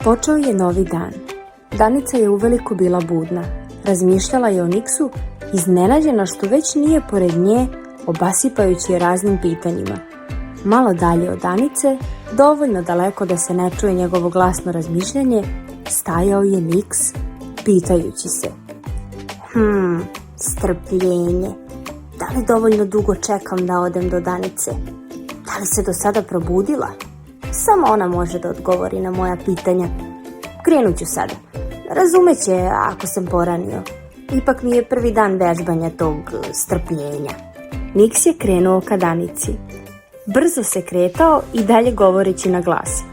Počeo je novi dan. Danica je uveliko bila budna. Razmišljala je o Niksu, iznenađena što već nije pored nje, obasipajući je raznim pitanjima. Malo dalje od Danice, dovoljno daleko da se ne čuje njegovo glasno razmišljanje, stajao je Niks, pitajući se. Strpljenje. Da li dovoljno dugo čekam da odem do Danice? Da li se do sada probudila? Samo ona može da odgovori na moja pitanja. Krenut ću sada. Razumeće ako sam poranio. Ipak mi je prvi dan vežbanja tog strpljenja. Niks je krenuo ka Danici. Brzo se kretao i dalje govoreći na glas.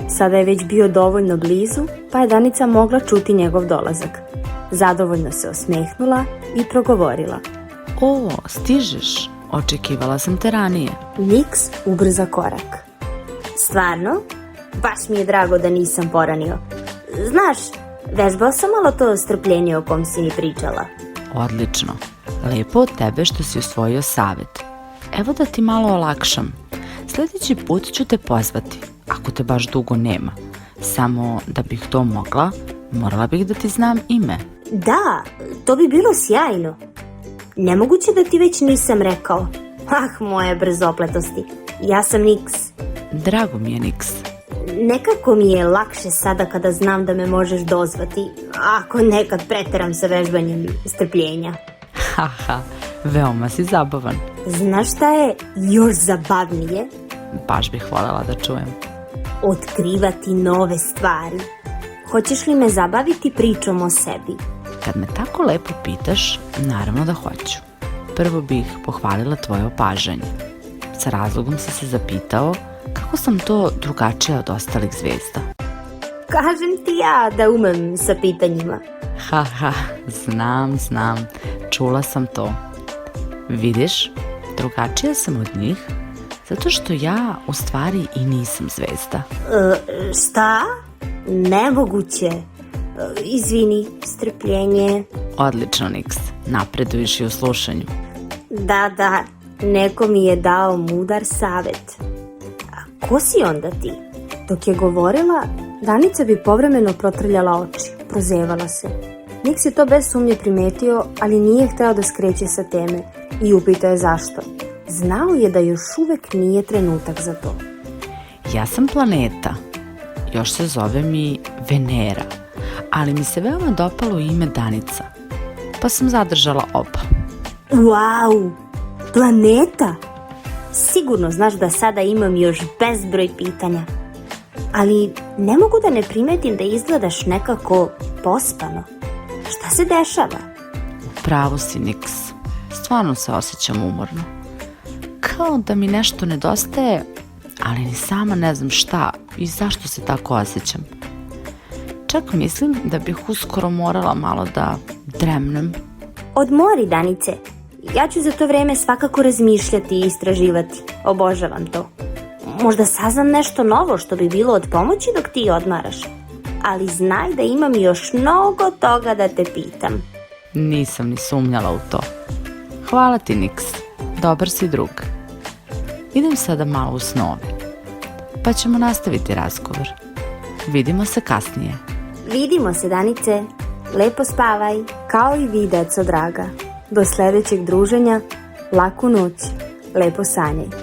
Sada je već bio dovoljno blizu, pa je Danica mogla čuti njegov dolazak. Zadovoljno se osmehnula i progovorila. O, stižeš. Očekivala sam te ranije. Niks ubrza korak. Stvarno? Baš mi je drago da nisam poranio. Znaš, vežbao sam malo to strpljenje o kom si mi pričala. Odlično. Lepo od tebe što si usvojio savjet. Evo da ti malo olakšam. Sljedeći put ću te pozvati, ako te baš dugo nema. Samo da bih to mogla, morala bih da ti znam ime. Da, to bi bilo sjajno. Nemoguće da ti već nisam rekao. Moje brzopletosti. Ja sam Niks. Drago mi je, Niks. Nekako mi je lakše sada kada znam da me možeš dozvati, ako nekad preteram sa vežbanjem strpljenja. Haha, veoma si zabavan. Znaš šta je još zabavnije? Baš bih voljela da čujem. Otkrivati nove stvari. Hoćeš li me zabaviti pričom o sebi? Kad me tako lepo pitaš, naravno da hoću. Prvo bih pohvalila tvoje opažanje. Sa razlogom si se zapitao kako sam to drugačija od ostalih zvezda. Kažem ti ja da umem sa pitanjima. Haha, znam, čula sam to. Vidiš, drugačija sam od njih, zato što ja u stvari i nisam zvezda. Šta? Nemoguće. Izvini, strpljenje. Odlično, Niks, napreduješ i u slušanju. Da, neko mi je dao mudar savjet. A ko si onda ti? Dok je govorila, Danica bi povremeno protrljala oči, prozevala se. Niks je to bez sumnje primetio, ali nije hteo da skreće sa teme i upitao je zašto. Znao je da još uvek nije trenutak za to. Ja sam planeta, još se zovem i Venera, ali mi se veoma dopalo ime Danica, pa sam zadržala oba. Wow, planeta? Sigurno znaš da sada imam još bezbroj pitanja, ali ne mogu da ne primetim da izgledaš nekako pospano. Šta se dešava? Pravo si, Niks, stvarno se osjećam umorno. Kao da mi nešto nedostaje, ali ni sama ne znam šta i zašto se tako osjećam. Čak mislim da bih uskoro morala malo da dremnem. Odmori, Danice. Ja ću za to vreme svakako razmišljati i istraživati. Obožavam to. Možda saznam nešto novo što bi bilo od pomoći dok ti odmaraš. Ali znaj da imam još mnogo toga da te pitam. Nisam ni sumnjala u to. Hvala ti, Niks. Dobar si drug. Idem sada malo u snove, pa ćemo nastaviti razgovor. Vidimo se kasnije. Vidimo se, Danice. Lepo spavaj, kao i vi, deco draga. Do sljedećeg druženja, laku noć, lepo sanjajte.